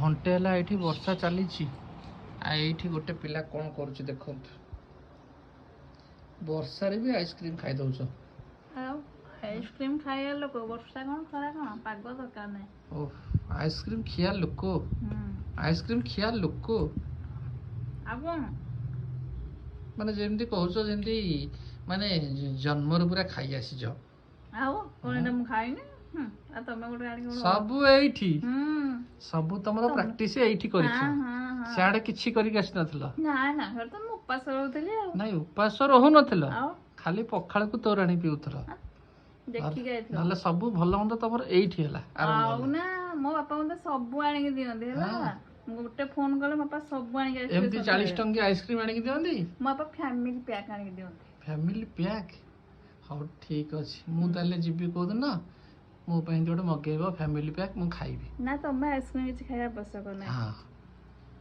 घंटे है ये वर्षा चली ये गोटे पिला कौन कर देख वर्षारे भी आइसक्रीम खाई दौच आइसक्रीम खाइए लोक वर्षा कौन खरा कौन पाग दरकार नहीं। ओह आइसक्रीम खिया लोक आइसक्रीम खिया लोक माने जेमती कहूछ जेमती माने जन्मर पूरा खाई आसीज सबु एठी सबु तमरो प्रैक्टिस एठी करिछ सियाडे किछि करिक आसी नथलो ना ना घर तो मु उपास रहउतली नै उपास रहउ नथलो खाली पखाळ को तोराणी पिउथलो देखि गइथलो नले सबु भलो मंद तमर एठी हला आउ ना मो बापा मते सबु आनी के दियंदे हला गोटे फोन कले मो बापा सबु आनी के एमती 40 टंकी आइसक्रीम आनी के दियंदी मो बापा फैमिली पैक आनी के दियंदे फैमिली पैक हाउ ठीक अछि मु ताले जिबी को दिन मो पई गोटे मगेबो फैमिली पैक मु खाइबी ना तमे आइसक्रीम किछि खाया पसंद नै हां